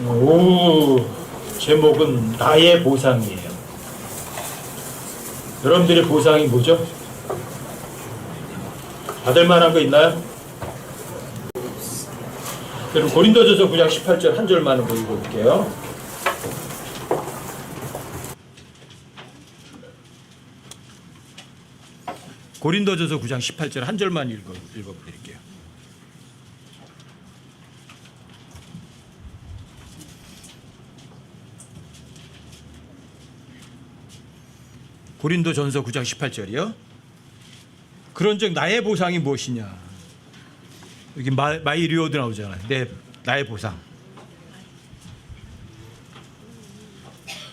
오, 제목은 나의 보상이에요. 여러분들의 보상이 뭐죠? 받을 만한 거 있나요? 그럼 고린도전서 9장 18절 한 절만 읽어볼게요. 고린도전서 9장 18절 한 절만 읽어드릴게요. 고린도전서 9장 18절이요. 그런즉 나의 보상이 무엇이냐. 여기 마이리오드 나오잖아요. 나의 보상.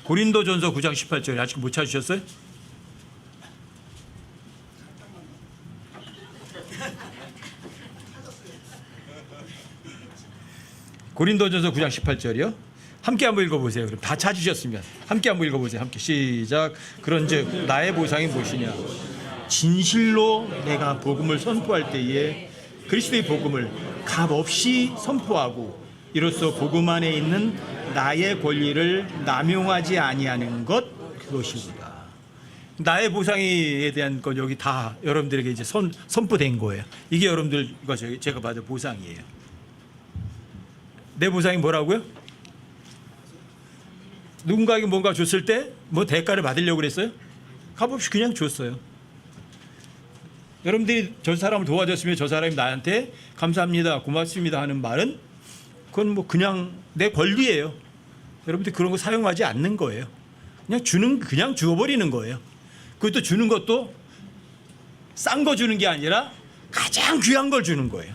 고린도전서 9장 18절 아직 못 찾으셨어요? 고린도전서 9장 18절이요. 함께 한번 읽어보세요. 그럼 다 찾으셨으면 함께 한번 읽어보세요. 함께 시작. 그런즉 나의 보상이 무엇이냐. 진실로 내가 복음을 선포할 때에 그리스도의 복음을 값없이 선포하고 이로써 복음 안에 있는 나의 권리를 남용하지 아니하는 것 그것이구나. 나의 보상에 대한 건 여기 다 여러분들에게 이제 선포된 거예요. 이게 여러분들과 제가 받은 보상이에요. 내 보상이 뭐라고요? 누군가에게 뭔가 줬을 때 뭐 대가를 받으려고 그랬어요? 값없이 그냥 줬어요. 여러분들이 저 사람을 도와줬으면 저 사람이 나한테 감사합니다, 고맙습니다 하는 말은 그건 뭐 그냥 내 권리예요. 여러분들 그런 거 사용하지 않는 거예요. 그냥 주어버리는 거예요. 그것도 주는 것도 싼 거 주는 게 아니라 가장 귀한 걸 주는 거예요.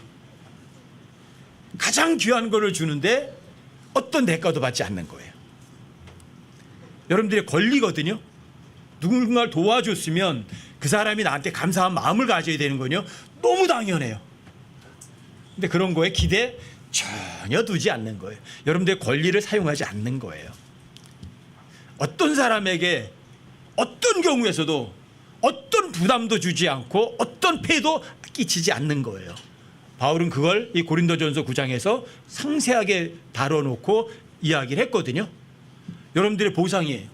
가장 귀한 거를 주는데 어떤 대가도 받지 않는 거예요. 여러분들의 권리거든요. 누군가를 도와줬으면 그 사람이 나한테 감사한 마음을 가져야 되는 거요. 너무 당연해요. 근데 그런 거에 기대 전혀 두지 않는 거예요. 여러분들의 권리를 사용하지 않는 거예요. 어떤 사람에게 어떤 경우에서도 어떤 부담도 주지 않고 어떤 폐도 끼치지 않는 거예요. 바울은 그걸 이 고린도전서 9장에서 상세하게 다뤄놓고 이야기를 했거든요. 여러분들의 보상이에요.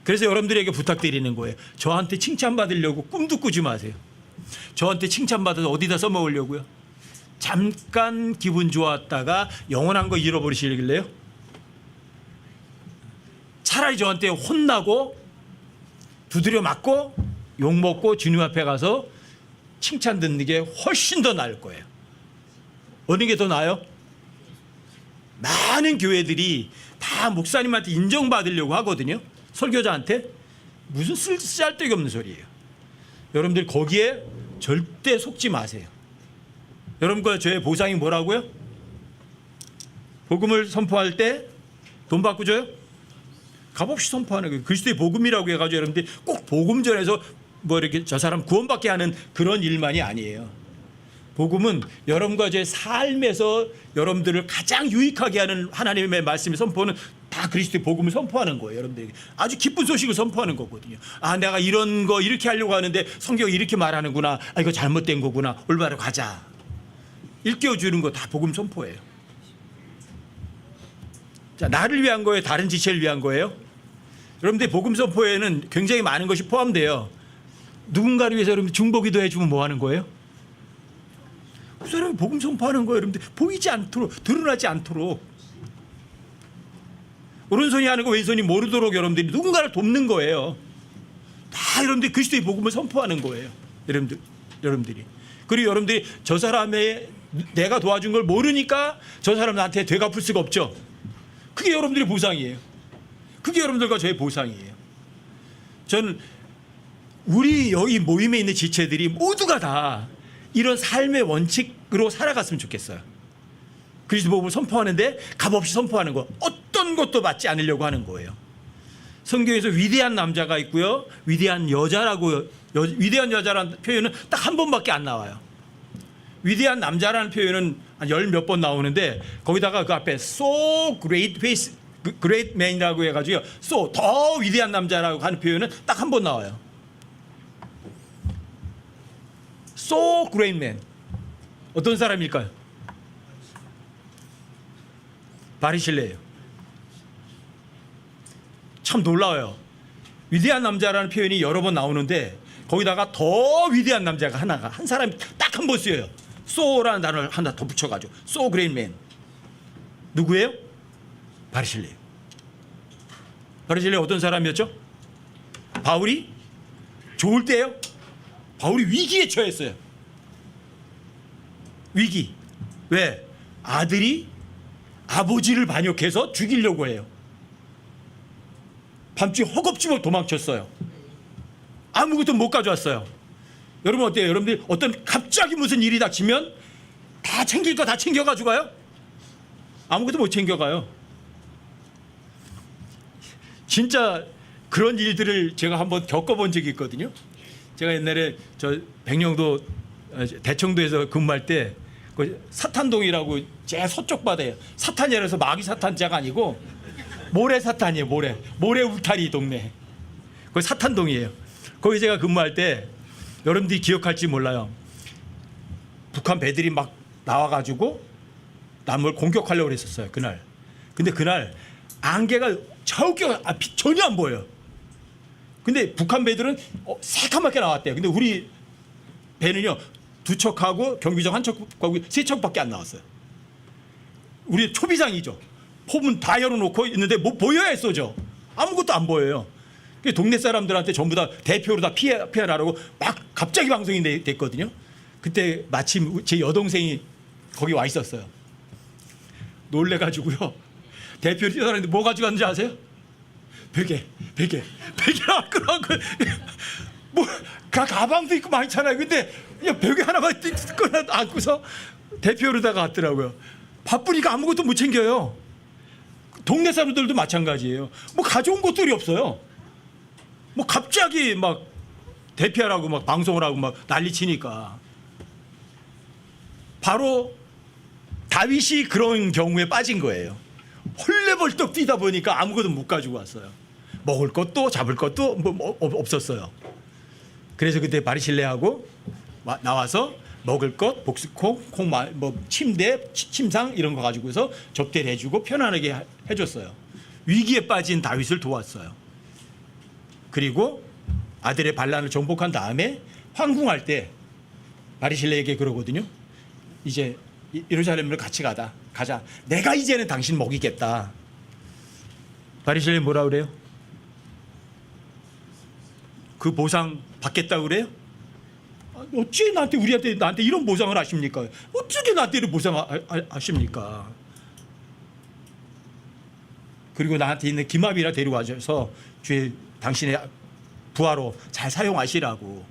그래서 여러분들에게 부탁드리는 거예요. 저한테 칭찬받으려고 꿈도 꾸지 마세요. 저한테 칭찬받아서 어디다 써먹으려고요? 잠깐 기분 좋았다가 영원한 거 잃어버리시길래요? 차라리 저한테 혼나고 두드려 맞고 욕먹고 주님 앞에 가서 칭찬 듣는 게 훨씬 더 나을 거예요. 어느 게 더 나아요? 많은 교회들이 다 목사님한테 인정받으려고 하거든요. 설교자한테. 무슨 쓸데기 없는 소리예요. 여러분들 거기에 절대 속지 마세요. 여러분과 저의 보상이 뭐라고요? 복음을 선포할 때 돈 받고 줘요? 값없이 선포하는 거예요. 그리스도의 복음이라고 해가지고 여러분들이 꼭 복음 전해서 뭐 이렇게 저 사람 구원받게 하는 그런 일만이 아니에요. 복음은 여러분과 제 삶에서 여러분들을 가장 유익하게 하는 하나님의 말씀의 선포는 다 그리스도의 복음을 선포하는 거예요. 여러분들에게 아주 기쁜 소식을 선포하는 거거든요. 아, 내가 이런 거 이렇게 하려고 하는데 성경이 이렇게 말하는구나. 아, 이거 잘못된 거구나. 올바로 가자. 일깨워주는 거 다 복음 선포예요. 자, 나를 위한 거예요? 다른 지체를 위한 거예요? 여러분들 복음 선포에는 굉장히 많은 것이 포함돼요. 누군가를 위해서 여러분들 중보기도 해주면 뭐 하는 거예요? 그 사람이 복음 선포하는 거예요. 여러분들 보이지 않도록, 드러나지 않도록. 오른손이 하는 거 왼손이 모르도록 여러분들이 누군가를 돕는 거예요. 다 여러분들이 그리스도의 복음을 선포하는 거예요. 여러분들이. 그리고 여러분들이 저 사람의 내가 도와준 걸 모르니까 저 사람 나한테 되갚을 수가 없죠. 그게 여러분들의 보상이에요. 그게 여러분들과 저의 보상이에요. 저는 우리 여기 모임에 있는 지체들이 모두가 다 이런 삶의 원칙으로 살아갔으면 좋겠어요. 그리스도 복음을 선포하는데 값없이 선포하는 거, 어떤 것도 받지 않으려고 하는 거예요. 성경에서 위대한 남자가 있고요, 위대한 여자라고, 위대한 여자라는 표현은 딱 한 번밖에 안 나와요. 위대한 남자라는 표현은 한 열 몇 번 나오는데 거기다가 그 앞에 so great face, great man이라고 해가지고 so 더 위대한 남자라고 하는 표현은 딱 한 번 나와요. so great man 어떤 사람일까요? 바리실레예요. 참 놀라워요. 위대한 남자라는 표현이 여러 번 나오는데 거기다가 더 위대한 남자가 한 사람이 딱 한 번 쓰여요. so라는 단어를 하나 더 붙여가지고 so great man. 누구예요? 바리실레예요. 바리실레 어떤 사람이었죠? 바울이 좋을 때요. 바울이 위기에 처했어요. 위기. 왜? 아들이 아버지를 반역해서 죽이려고 해요. 밤중에 허겁지겁 도망쳤어요. 아무것도 못 가져왔어요. 여러분 어때요? 여러분들 어떤 갑자기 무슨 일이 닥치면 다 챙길 거 다 챙겨가지고 가요? 아무것도 못 챙겨가요. 진짜 그런 일들을 제가 한번 겪어본 적이 있거든요. 제가 옛날에 저 백령도 대청도에서 근무할 때 그 사탄동이라고 제 서쪽 바다예요. 사탄이라서 마귀 사탄자가 아니고 모래 사탄이에요. 모래 울타리 동네. 거기 사탄동이에요. 거기 제가 근무할 때 여러분들이 기억할지 몰라요. 북한 배들이 막 나와가지고 남을 공격하려고 그랬었어요. 그날. 근데 그날 안개가 저기 앞이 전혀 안 보여요. 근데 북한 배들은 새까맣게 나왔대요. 근데 우리 배는요 2척하고 경비정 1척하고 3척밖에 안 나왔어요. 우리 초비상이죠. 포문 다 열어놓고 있는데 뭐 보여야 쏘죠. 아무것도 안 보여요. 동네 사람들한테 전부 다 대표로 다 피해라라고 막 갑자기 방송이 됐거든요. 그때 마침 제 여동생이 거기 와 있었어요. 놀래가지고요. 대표를 뛰어다니는데 뭐 가지고 왔는지 아세요? 베개 나왔더라고요. 뭐 가방도 있고 많잖아요. 근데 그냥 베개 하나만 꺼내 안고서 대표로다가 왔더라고요. 바쁘니까 아무것도 못 챙겨요. 동네 사람들도 마찬가지예요. 뭐 가져온 것들이 없어요. 뭐 갑자기 막 대피하라고 막 방송을 하고 막 난리치니까. 바로 다윗이 그런 경우에 빠진 거예요. 헐레벌떡 뛰다 보니까 아무것도 못 가지고 왔어요. 먹을 것도 잡을 것도 뭐 없었어요. 그래서 그때 바리실레하고 나와서 먹을 것, 복스콩, 뭐 침대, 침상 이런 거 가지고서 접대를 해주고 편안하게 해줬어요. 위기에 빠진 다윗을 도왔어요. 그리고 아들의 반란을 정복한 다음에 황궁할 때 바리실레에게 그러거든요. 이제 예루살렘으로 같이 가자. 내가 이제는 당신 먹이겠다. 바리실레 뭐라 그래요? 그 보상 받겠다고 그래요? 어찌 나한테 이런 보상을 하십니까? 어떻게 나한테 이런 보상을 하십니까? 그리고 나한테 있는 기마비라 데려와서 주의 당신의 부하로 잘 사용하시라고.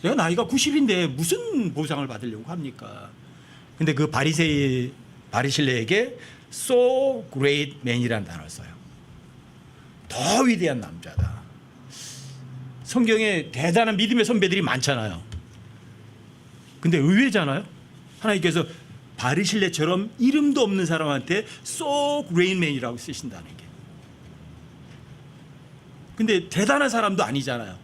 내가 나이가 90인데 무슨 보상을 받으려고 합니까? 근데 그 바리실레에게 so great man이라는 단어를 써요. 더 위대한 남자다. 성경에 대단한 믿음의 선배들이 많잖아요. 근데 의외잖아요. 하나님께서 바리실레처럼 이름도 없는 사람한테 so great man이라고 쓰신다는 게. 근데 대단한 사람도 아니잖아요.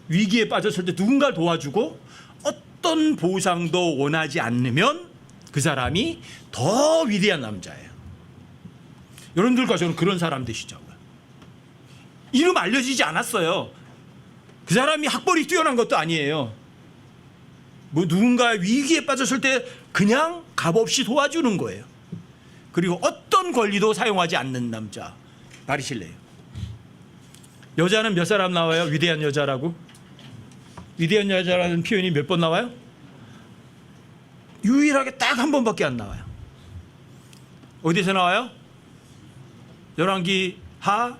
위기에 빠졌을 때 누군가를 도와주고 어떤 보상도 원하지 않으면 그 사람이 더 위대한 남자예요. 여러분들과 저는 그런 사람 되시자고요. 이름 알려지지 않았어요. 그 사람이 학벌이 뛰어난 것도 아니에요. 뭐 누군가 위기에 빠졌을 때 그냥 값없이 도와주는 거예요. 그리고 어떤 권리도 사용하지 않는 남자, 바리실레예요. 여자는 몇 사람 나와요? 위대한 여자라고? 위대한 여자라는 표현이 몇 번 나와요? 유일하게 딱 한 번밖에 안 나와요. 어디서 나와요? 열왕기 하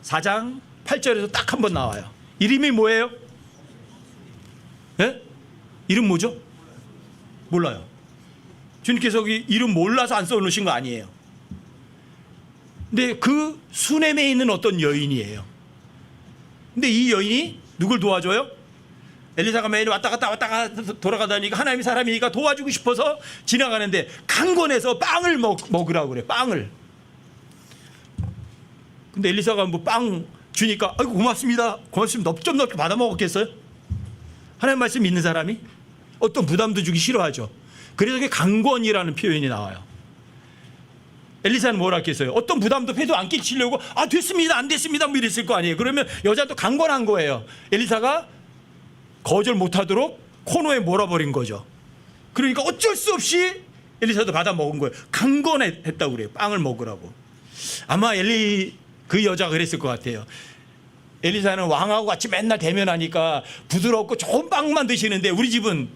4장 8절에서 딱 한 번 나와요. 이름이 뭐예요? 예? 이름 뭐죠? 몰라요. 주님께서 이름 몰라서 안 써놓으신 거 아니에요. 근데 그 수넴에 있는 어떤 여인이에요. 근데 이 여인이 누굴 도와줘요? 엘리사가 매일 왔다 갔다 돌아가다니까 하나님의 사람이니까 도와주고 싶어서 지나가는데 강권해서 빵을 먹으라고 그래. 빵을. 근데 엘리사가 뭐 빵 주니까 아이고 고맙습니다. 좀 넓게 받아 먹었겠어요? 하나님 말씀 믿는 사람이 어떤 부담도 주기 싫어하죠. 그래서 그게 강권이라는 표현이 나와요. 엘리사는 뭐라 했겠어요? 어떤 부담도 패도 안 끼치려고 됐습니다, 안 됐습니다 뭐 이랬을 거 아니에요. 그러면 여자도 강권한 거예요. 엘리사가 거절 못하도록 코너에 몰아버린 거죠. 그러니까 어쩔 수 없이 엘리사도 받아 먹은 거예요. 강권했다고 그래요. 빵을 먹으라고. 아마 그 여자가 그랬을 것 같아요. 엘리사는 왕하고 같이 맨날 대면하니까 부드럽고 좋은 빵만 드시는데 우리 집은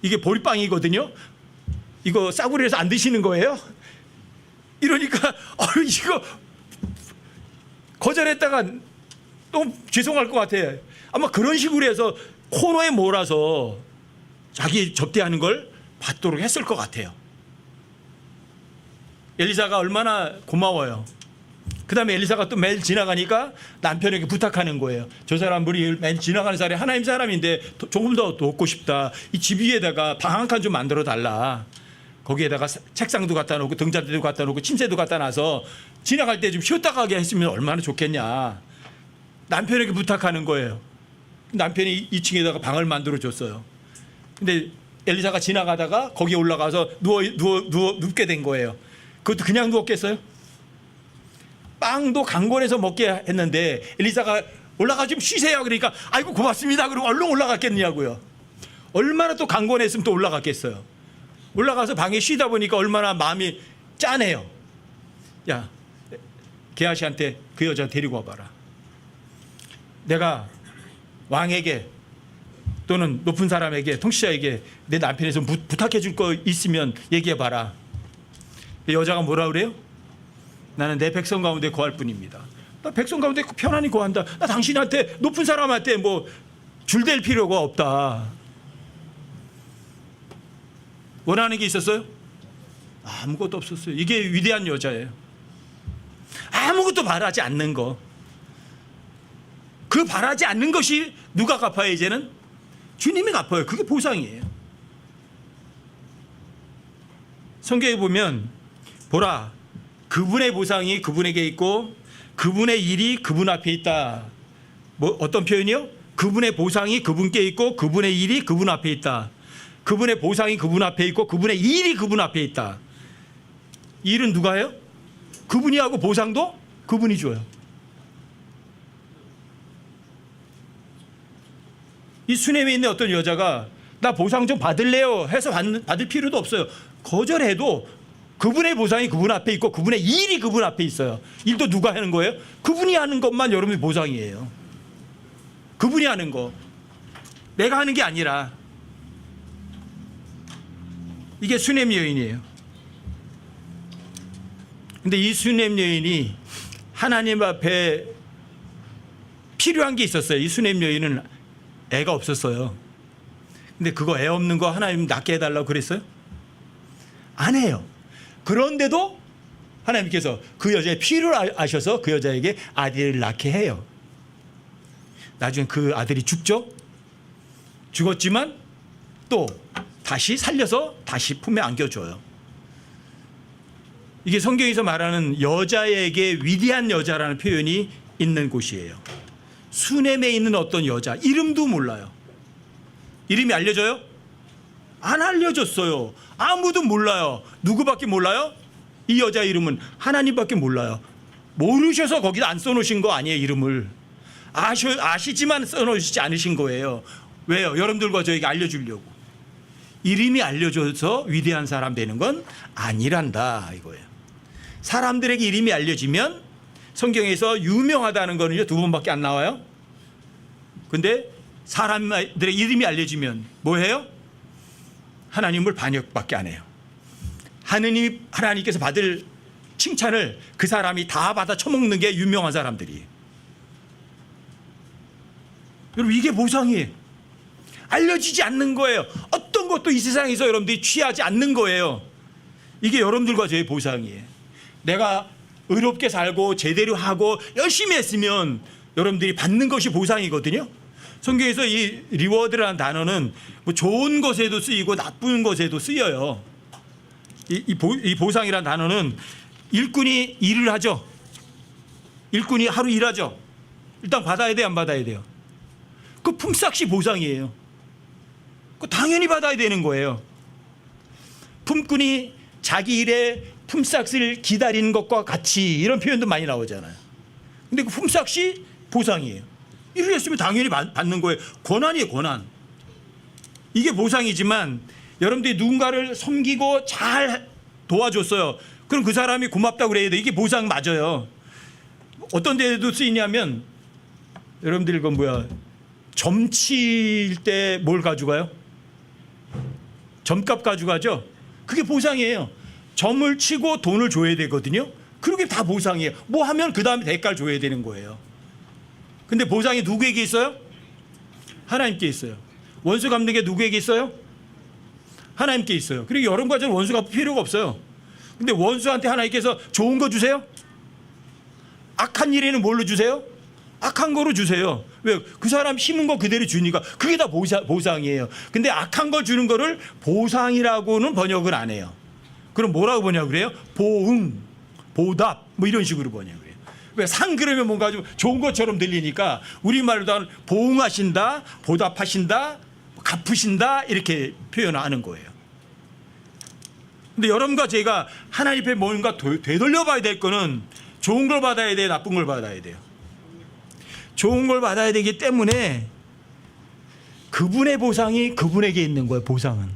이게 보리빵이거든요. 이거 싸구려에서 안 드시는 거예요? 이러니까 이거 거절했다가 너무 죄송할 것 같아요. 아마 그런 식으로 해서 코너에 몰아서 자기 접대하는 걸 받도록 했을 것 같아요. 엘리사가 얼마나 고마워요. 그 다음에 엘리사가 또 매일 지나가니까 남편에게 부탁하는 거예요. 저 사람 우리 매일 지나가는 사람이 하나님 사람인데 조금 더 돕고 싶다. 이 집 위에다가 방 한 칸 좀 만들어 달라. 거기에다가 책상도 갖다 놓고 등잔대도 갖다 놓고 침대도 갖다 놔서 지나갈 때 좀 쉬었다 가게 했으면 얼마나 좋겠냐. 남편에게 부탁하는 거예요. 남편이 2층에다가 방을 만들어 줬어요. 근데 엘리사가 지나가다가 거기에 올라가서 눕게 된 거예요. 그것도 그냥 누웠겠어요? 빵도 강권해서 먹게 했는데 엘리사가 올라가 좀 쉬세요. 그러니까 아이고 고맙습니다. 그러고 얼른 올라갔겠냐고요. 얼마나 또 강권했으면 또 올라갔겠어요. 올라가서 방에 쉬다 보니까 얼마나 마음이 짠해요. 야, 게하시한테 그 여자 데리고 와봐라. 내가 왕에게 또는 높은 사람에게 통치자에게 내 남편에서 부탁해 줄 거 있으면 얘기해봐라. 여자가 뭐라 그래요? 나는 내 백성 가운데 거할 뿐입니다. 나 백성 가운데 편안히 거한다. 나 당신한테 높은 사람한테 뭐 줄댈 필요가 없다. 원하는 게 있었어요? 아무것도 없었어요. 이게 위대한 여자예요. 아무것도 바라지 않는 거. 그 바라지 않는 것이 누가 갚아요 이제는? 주님이 갚아요. 그게 보상이에요. 성경에 보면 보라 그분의 보상이 그분에게 있고 그분의 일이 그분 앞에 있다. 뭐 어떤 표현이요? 그분의 보상이 그분께 있고 그분의 일이 그분 앞에 있다. 그분의 보상이 그분 앞에 있고 그분의 일이 그분 앞에 있다. 일은 누가 해요? 그분이 하고 보상도 그분이 줘요. 이 수넴에 있는 어떤 여자가 나 보상 좀 받을래요 해서 받을 필요도 없어요. 거절해도 그분의 보상이 그분 앞에 있고 그분의 일이 그분 앞에 있어요. 일도 누가 하는 거예요? 그분이 하는 것만 여러분의 보상이에요. 그분이 하는 거. 내가 하는 게 아니라. 이게 수넴 여인이에요. 근데 이 수넴 여인이 하나님 앞에 필요한 게 있었어요. 이 수넴 여인은 애가 없었어요. 근데 그거 애 없는 거 하나님 낳게 해달라고 그랬어요? 안 해요. 그런데도 하나님께서 그 여자의 필요를 아셔서 그 여자에게 아들을 낳게 해요. 나중에 그 아들이 죽죠. 죽었지만 또 다시 살려서 다시 품에 안겨줘요. 이게 성경에서 말하는 여자에게 위대한 여자라는 표현이 있는 곳이에요. 수넴에 있는 어떤 여자, 이름도 몰라요. 이름이 알려져요? 안 알려졌어요. 아무도 몰라요. 누구밖에 몰라요? 이 여자 이름은 하나님밖에 몰라요. 모르셔서 거기다 안 써놓으신 거 아니에요. 이름을 아시지만 써놓으시지 않으신 거예요. 왜요? 여러분들과 저에게 알려주려고. 이름이 알려져서 위대한 사람 되는 건 아니란다 이거예요. 사람들에게 이름이 알려지면 성경에서 유명하다는 거는요 2번밖에 안 나와요. 근데 사람들의 이름이 알려지면 뭐해요? 하나님을 반역밖에 안 해요. 하나님께서 받을 칭찬을 그 사람이 다 받아 처먹는 게 유명한 사람들이에요. 여러분 이게 보상이에요. 알려지지 않는 거예요. 어떤 것도 이 세상에서 여러분들이 취하지 않는 거예요. 이게 여러분들과 저의 보상이에요. 내가 의롭게 살고 제대로 하고 열심히 했으면 여러분들이 받는 것이 보상이거든요. 성경에서 이 리워드라는 단어는 뭐 좋은 것에도 쓰이고 나쁜 것에도 쓰여요. 이 보상이라는 단어는 일꾼이 일을 하죠. 일꾼이 하루 일하죠. 일단 받아야 돼요, 안 받아야 돼요? 그 품삯이 보상이에요. 그 당연히 받아야 되는 거예요. 품꾼이 자기 일에 품삯을 기다리는 것과 같이 이런 표현도 많이 나오잖아요. 근데 그 품삯이 보상이에요. 이렇게 했으면 당연히 받는 거예요. 권한이에요, 권한. 이게 보상이지만 여러분들이 누군가를 섬기고 잘 도와줬어요. 그럼 그 사람이 고맙다고 그래야 돼. 이게 보상 맞아요. 어떤 데도 쓰이냐면 여러분들 이건 뭐야? 점칠 때 뭘 가져가요? 점값 가져가죠? 그게 보상이에요. 점을 치고 돈을 줘야 되거든요. 그게 다 보상이에요. 뭐 하면 그 다음에 대가를 줘야 되는 거예요. 근데 보상이 누구에게 있어요? 하나님께 있어요. 원수 갚는 게 누구에게 있어요? 하나님께 있어요. 그리고 여러분과 저는 원수 갚을 필요가 없어요. 근데 원수한테 하나님께서 좋은 거 주세요? 악한 일에는 뭘로 주세요? 악한 거로 주세요. 왜? 그 사람 심은 거 그대로 주니까 그게 다 보상이에요. 근데 악한 걸 주는 거를 보상이라고는 번역을 안 해요. 그럼 뭐라고 번역을 그래요? 보응, 보답 뭐 이런 식으로 번역을 해요. 왜? 상 그러면 뭔가 좀 좋은 것처럼 들리니까 우리말로도 보응하신다, 보답하신다, 갚으신다 이렇게 표현하는 거예요. 근데 여러분과 제가 하나님 앞에 뭔가 되돌려 봐야 될 거는 좋은 걸 받아야 돼요, 나쁜 걸 받아야 돼요. 좋은 걸 받아야 되기 때문에 그분의 보상이 그분에게 있는 거예요. 보상은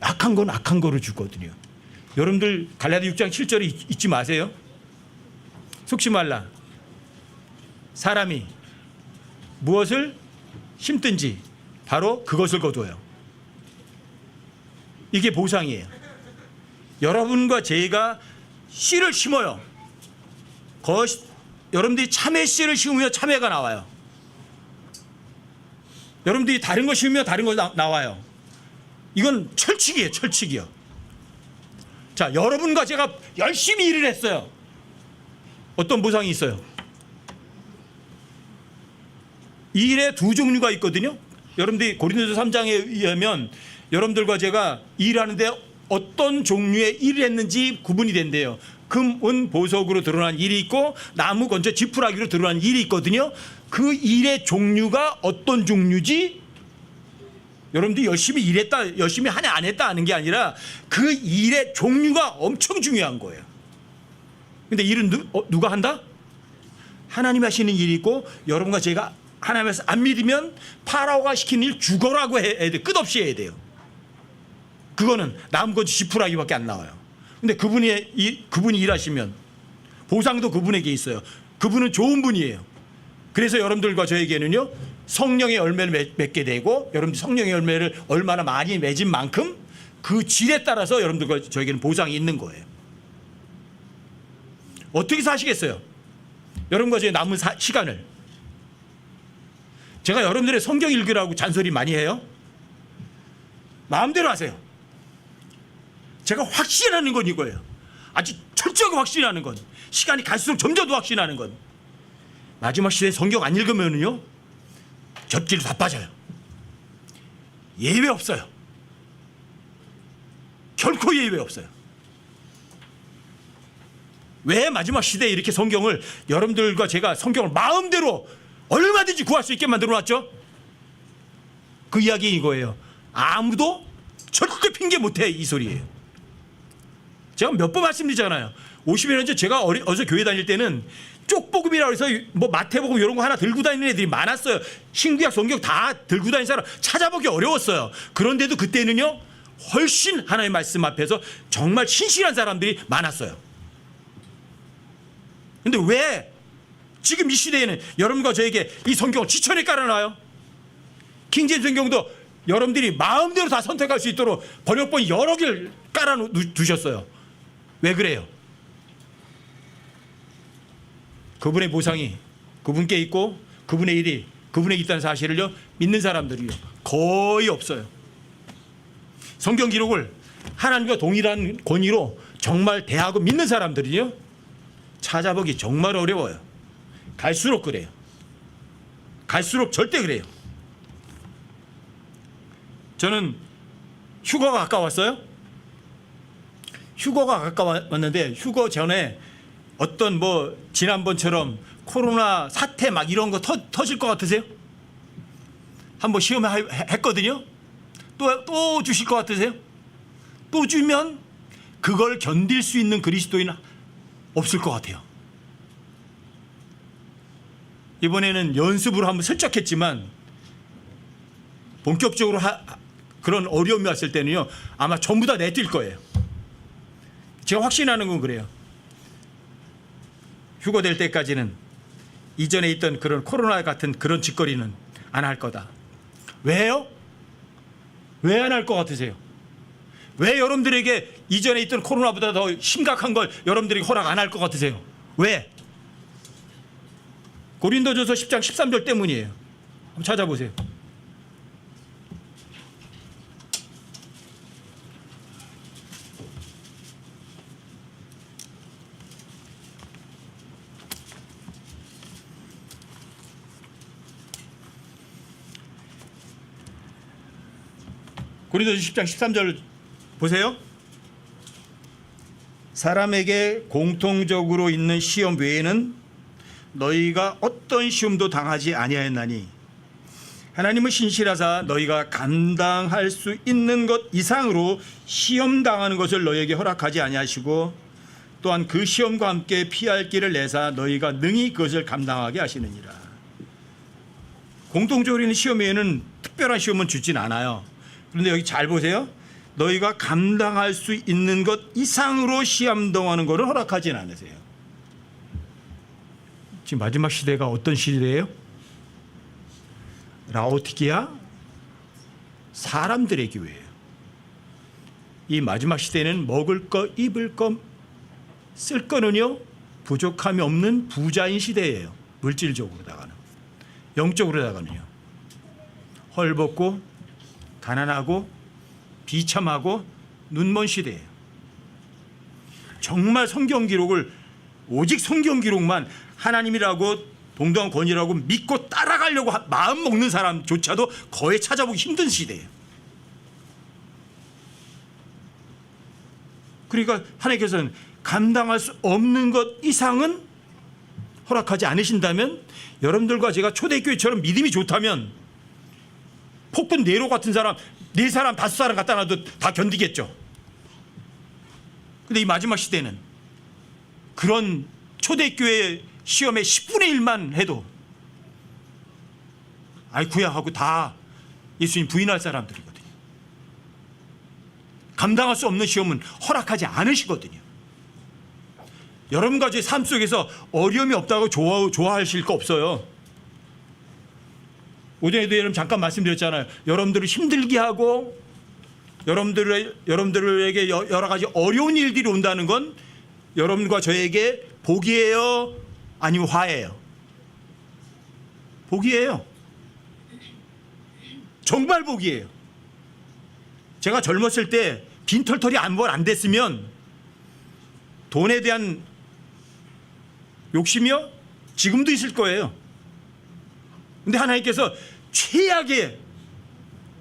악한 건 악한 거로 주거든요. 여러분들 갈라디아 6장 7절에 잊지 마세요. 속지 말라. 사람이 무엇을 심든지 바로 그것을 거둬요. 이게 보상이에요. 여러분과 제가 씨를 심어요. 여러분들이 참외 씨를 심으면 참외가 나와요. 여러분들이 다른 거 심으면 다른 거 나와요. 이건 철칙이에요. 철칙이요. 자, 여러분과 제가 열심히 일을 했어요. 어떤 보상이 있어요? 이 일에 두 종류가 있거든요. 여러분들이 고린도서 3장에 의하면 여러분들과 제가 일하는데 어떤 종류의 일을 했는지 구분이 된대요. 금, 은, 보석으로 드러난 일이 있고 나무, 건조, 지푸라기로 드러난 일이 있거든요. 그 일의 종류가 어떤 종류지? 여러분들이 열심히 일했다, 열심히 하냐 안 했다 하는 게 아니라 그 일의 종류가 엄청 중요한 거예요. 근데 일은 누가 한다? 하나님이 하시는 일이 있고 여러분과 제가 하나님께서 안 믿으면 파라오가 시키는 일 죽어라고 해야 돼. 끝없이 해야 돼요. 그거는 나무, 건조, 지푸라기밖에 안 나와요. 근데 그분이 일하시면 보상도 그분에게 있어요. 그분은 좋은 분이에요. 그래서 여러분들과 저에게는요 성령의 열매를 맺게 되고 여러분들 성령의 열매를 얼마나 많이 맺은 만큼 그 질에 따라서 여러분들과 저에게는 보상이 있는 거예요. 어떻게 사시겠어요? 여러분과 저의 남은 시간을 제가 여러분들의 성경 읽으라고 잔소리 많이 해요? 마음대로 하세요. 제가 확신하는 건 이거예요. 아주 철저하게 확신하는 건 시간이 갈수록 점점 더 확신하는 건 마지막 시대에 성경 안 읽으면요 젖기로 다 빠져요. 예외 없어요. 결코 예외 없어요. 왜 마지막 시대에 이렇게 성경을 여러분들과 제가 성경을 마음대로 얼마든지 구할 수 있게 만들어 놨죠? 그 이야기 이거예요. 아무도 절대 핑계 못해 이 소리예요. 제가 몇 번 말씀드리잖아요. 50여 년 전 제가 어디서 교회 다닐 때는 쪽복음이라고 해서 뭐 마태복음 이런 거 하나 들고 다니는 애들이 많았어요. 신구약 성경 다 들고 다니는 사람 찾아보기 어려웠어요. 그런데도 그때는요 훨씬 하나님의 말씀 앞에서 정말 신실한 사람들이 많았어요. 근데 왜 지금 이 시대에는 여러분과 저에게 이 성경을 지천에 깔아놔요? 킹제임스 성경도 여러분들이 마음대로 다 선택할 수 있도록 번역본 여러 개를 깔아두셨어요. 왜 그래요? 그분의 보상이 그분께 있고 그분의 일이 그분에게 있다는 사실을요 믿는 사람들이요 거의 없어요. 성경 기록을 하나님과 동일한 권위로 정말 대하고 믿는 사람들이요 찾아보기 정말 어려워요. 갈수록 그래요. 갈수록 절대 그래요. 저는 휴거가 가까웠어요. 휴거가 가까웠는데 휴거 전에 어떤 뭐 지난번처럼 코로나 사태 막 이런 거 터질 것 같으세요? 한번 시험했거든요. 또 주실 것 같으세요? 또 주면 그걸 견딜 수 있는 그리스도인은 없을 것 같아요. 이번에는 연습으로 한번 슬쩍 했지만 본격적으로 그런 어려움이 왔을 때는요, 아마 전부 다 내뛸 거예요. 제가 확신하는 건 그래요. 휴거 될 때까지는 이전에 있던 그런 코로나 같은 그런 짓거리는 안 할 거다. 왜요? 왜 안 할 것 같으세요? 왜 여러분들에게 이전에 있던 코로나보다 더 심각한 걸 여러분들이 허락 안 할 것 같으세요? 왜? 고린도전서 10장 13절 때문이에요. 한번 찾아보세요. 고린도전서 10장 13절 보세요. 사람에게 공통적으로 있는 시험 외에는 너희가 어떤 시험도 당하지 아니하였나니 하나님은 신실하사 너희가 감당할 수 있는 것 이상으로 시험 당하는 것을 너희에게 허락하지 아니하시고 또한 그 시험과 함께 피할 길을 내사 너희가 능히 그것을 감당하게 하시느니라. 공통적으로 있는 시험 외에는 특별한 시험은 주진 않아요. 그런데 여기 잘 보세요. 너희가 감당할 수 있는 것 이상으로 시험 당하는 것을 허락하진 않으세요. 지금 마지막 시대가 어떤 시대예요? 라오디게아 사람들의 교회예요. 이 마지막 시대는 먹을 거, 입을 거, 쓸 거는요 부족함이 없는 부자인 시대예요. 물질적으로다가는, 영적으로다가는요. 헐벗고 가난하고 비참하고 눈먼 시대예요. 정말 성경 기록을 오직 성경 기록만 하나님이라고 동등한 권위라고 믿고 따라가려고 마음 먹는 사람조차도 거의 찾아보기 힘든 시대예요. 그러니까 하나님께서는 감당할 수 없는 것 이상은 허락하지 않으신다면, 여러분들과 제가 초대교회처럼 믿음이 좋다면 폭군 네로 같은 사람 4사람 5사람 갖다 놔도 다 견디겠죠. 근데 이 마지막 시대는 그런 초대교회 시험의 10분의 1만 해도 아이쿠야 하고 다 예수님 부인할 사람들이거든요. 감당할 수 없는 시험은 허락하지 않으시거든요. 여러분과 제 삶 속에서 어려움이 없다고 좋아하실 거 없어요. 오전에도 여러분 잠깐 말씀드렸잖아요. 여러분들을 힘들게 하고 여러분들에게 여러 가지 어려운 일들이 온다는 건 여러분과 저에게 복이에요? 아니면 화예요? 복이에요. 정말 복이에요. 제가 젊었을 때 빈털털이 안 됐으면 돈에 대한 욕심이요? 지금도 있을 거예요. 근데 하나님께서 최악의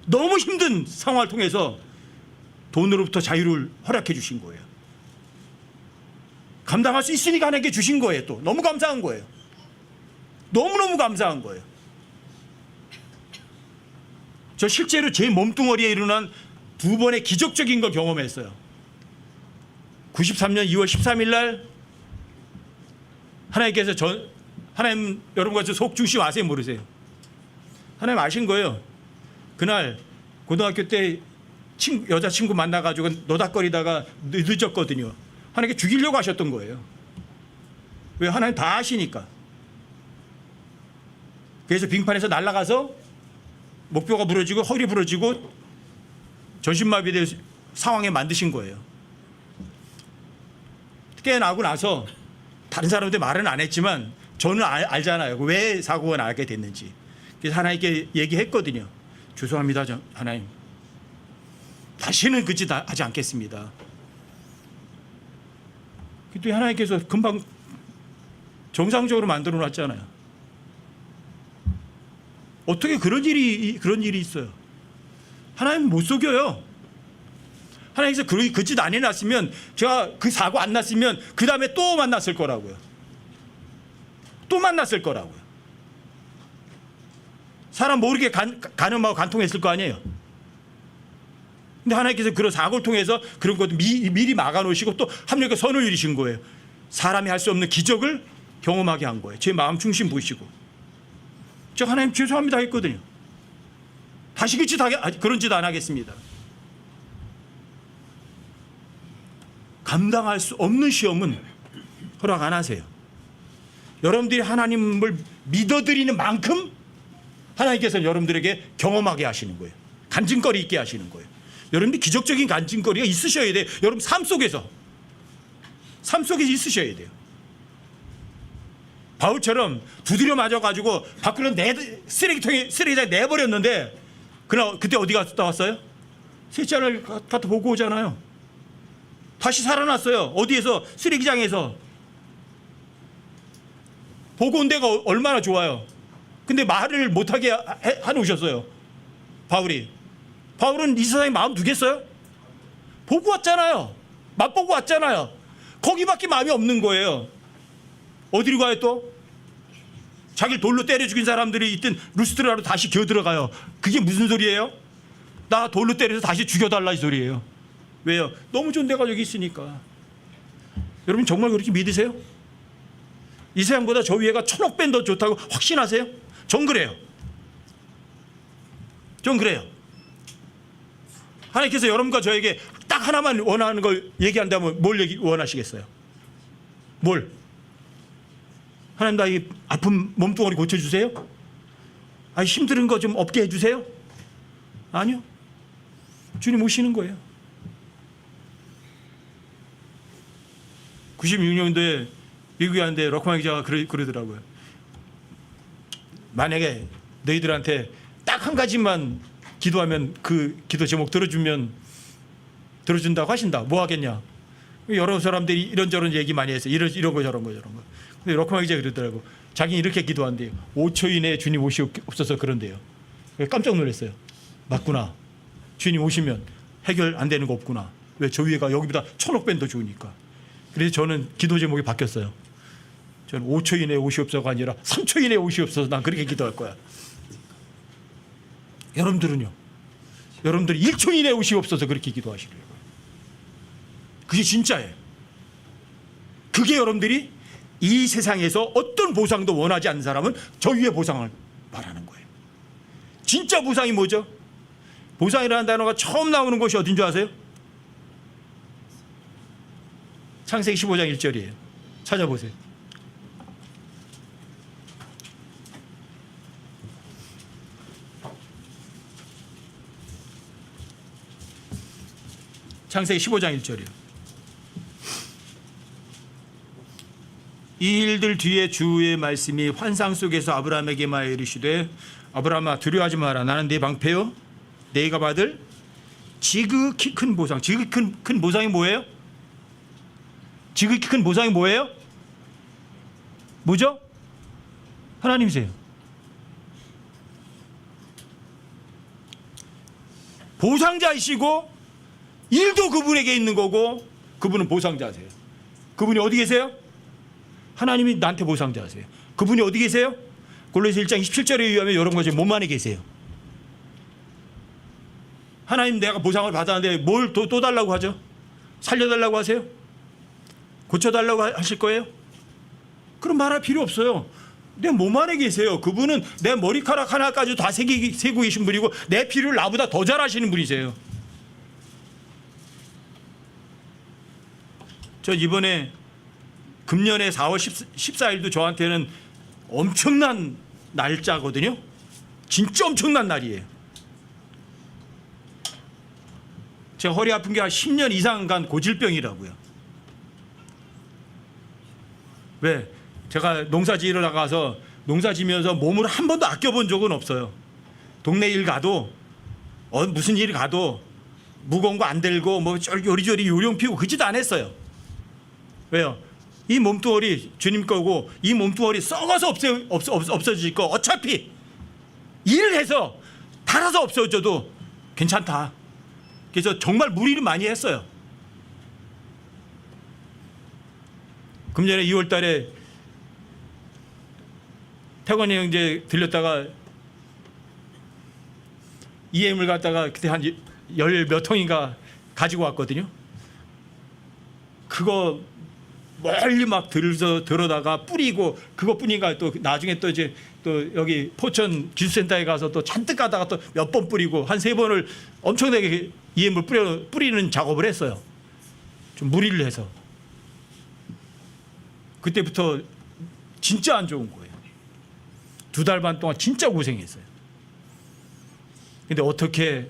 너무 힘든 상황을 통해서 돈으로부터 자유를 허락해 주신 거예요. 감당할 수 있으니까 하나님께 주신 거예요. 또 너무 감사한 거예요. 너무너무 감사한 거예요. 저 실제로 제 몸뚱어리에 일어난 2번의 기적적인 걸 경험했어요. 93년 2월 13일 날 하나님께서 하나님 여러분과 속 중심 아세요? 모르세요? 하나님 아신 거예요. 그날 고등학교 때 여자친구 만나가지고 노닥거리다가 늦었거든요. 하나님께 죽이려고 하셨던 거예요. 왜? 하나님 다 아시니까. 그래서 빙판에서 날아가서 목뼈가 부러지고 허리 부러지고 전신마비 될 상황에 만드신 거예요. 깨어나고 나서 다른 사람들 말은 안 했지만 저는 알잖아요. 왜 사고가 나게 됐는지. 그래서 하나님께 얘기했거든요. 죄송합니다, 하나님. 다시는 그 짓 하지 않겠습니다. 그때 하나님께서 금방 정상적으로 만들어 놨잖아요. 어떻게 그런 일이 있어요? 하나님 못 속여요. 하나님께서 그 짓 안 해놨으면, 제가 그 사고 안 났으면 그 다음에 또 만났을 거라고요. 또 만났을 거라고요. 사람 모르게 간음하고 간통했을 거 아니에요. 근데 하나님께서 그런 사고를 통해서 그런 것도 미리 막아놓으시고 또 합력의 선을 이루신 거예요. 사람이 할 수 없는 기적을 경험하게 한 거예요. 제 마음 중심 보시고. 제가 하나님 죄송합니다 했거든요. 다시 그런 짓 안 하겠습니다. 감당할 수 없는 시험은 허락 안 하세요. 여러분들이 하나님을 믿어드리는 만큼 하나님께서 여러분들에게 경험하게 하시는 거예요. 간증거리 있게 하시는 거예요. 여러분들이 기적적인 간증거리가 있으셔야 돼요. 여러분 삶 속에서 있으셔야 돼요. 바울처럼 두드려 맞아가지고 밖으로 쓰레기장에 내버렸는데 그때 어디 갔다 왔어요? 셋째를 갖다 보고 오잖아요. 다시 살아났어요. 어디에서? 쓰레기장에서. 보고 온 데가 얼마나 좋아요. 근데 말을 못하게 해놓으셨어요. 바울은 이 세상에 마음 두겠어요? 보고 왔잖아요. 맛보고 왔잖아요. 거기밖에 마음이 없는 거예요. 어디로 가요 또? 자기를 돌로 때려 죽인 사람들이 있던 루스트라로 다시 기어들어가요. 그게 무슨 소리예요? 나 돌로 때려서 다시 죽여달라 이 소리예요. 왜요? 너무 좋은 데가 여기 있으니까. 여러분 정말 그렇게 믿으세요? 이 세상보다 저 위에가 1000억 배 더 좋다고 확신하세요? 전 그래요. 하나님께서 여러분과 저에게 딱 하나만 원하는 걸 얘기한다면 뭘 원하시겠어요? 뭘? 하나님 나 이 아픈 몸뚱아리 고쳐주세요? 힘든 거 좀 없게 해주세요? 아니요. 주님 오시는 거예요. 96년도에 미국에 왔는데 러커만 기자가 그러더라고요. 만약에 너희들한테 딱 한 가지만 기도하면 그 기도 제목 들어준다고 하신다. 뭐 하겠냐? 여러 사람들이 이런저런 얘기 많이 했어요. 이런 거 저런 거. 근데 러커만 기자가 그러더라고. 자기는 이렇게 기도한대요. 5초 이내에 주님 오시옵소서 그런대요. 깜짝 놀랐어요. 맞구나. 주님 오시면 해결 안 되는 거 없구나. 왜? 저 위에가 여기보다 1000억 배 더 좋으니까. 그래서 저는 기도 제목이 바뀌었어요. 저는 5초 이내에 오시옵소서가 아니라 3초 이내에 오시옵소서. 난 그렇게 기도할 거야. 여러분들은요? 여러분들이 1초 이내에 오시옵소서 그렇게 기도하시려고요. 그게 진짜예요. 그게 여러분들이 이 세상에서 어떤 보상도 원하지 않는 사람은 저 위에 보상을 말하는 거예요. 진짜 보상이 뭐죠? 보상이라는 단어가 처음 나오는 곳이 어딘 줄 아세요? 창세기 15장 1절이에요. 찾아보세요. 창세기 15장 1절이요. 이 일들 뒤에 주의 말씀이 환상 속에서 아브라함에게 말하여 이르시되 아브라함아 두려워하지 마라. 나는 네 방패요. 네가 받을 지극히 큰 보상. 지극히 큰 보상이 뭐예요? 지극히 큰 보상이 뭐예요? 뭐죠? 하나님이세요. 보상자이시고 일도 그분에게 있는 거고 그분은 보상자세요. 그분이 어디 계세요? 하나님이 나한테 보상자세요. 그분이 어디 계세요? 골로새 1장 27절에 의하면 이런 거죠. 몸 안에 계세요. 하나님 내가 보상을 받았는데 뭘 또 달라고 하죠? 살려달라고 하세요? 고쳐달라고 하실 거예요? 그럼 말할 필요 없어요. 내 몸 안에 계세요. 그분은 내 머리카락 하나까지 다 세고 계신 분이고 내 필요를 나보다 더 잘하시는 분이세요. 저 이번에 금년에 4월 14일도 저한테는 엄청난 날짜거든요. 진짜 엄청난 날이에요. 제가 허리 아픈 게 한 10년 이상 간 고질병이라고요. 왜? 제가 농사 지으러 나가서 농사 지면서 몸을 한 번도 아껴본 적은 없어요. 동네 일 가도 무슨 일 가도 무거운 거 안 들고 뭐 요리조리 요령 피우고 그 짓 안 했어요. 왜요? 이 몸뚱어리 주님 거고 이 몸뚱어리 썩어서 없어질 거 어차피 일을 해서 달아서 없어져도 괜찮다. 그래서 정말 무리를 많이 했어요. 금년에 2월 달에 태권이 형제 들렸다가 EM을 갖다가 그때 한 열 몇 통인가 가지고 왔거든요. 그거 멀리 막 들어다가 뿌리고 그것뿐인가 또 나중에 또 이제 또 여기 포천 기술센터에 가서 또 잔뜩 가다가 또 몇 번 뿌리고 한 3번을 엄청나게 EM을 뿌리는 작업을 했어요. 좀 무리를 해서. 그때부터 진짜 안 좋은 거예요. 2달 반 동안 진짜 고생했어요. 근데 어떻게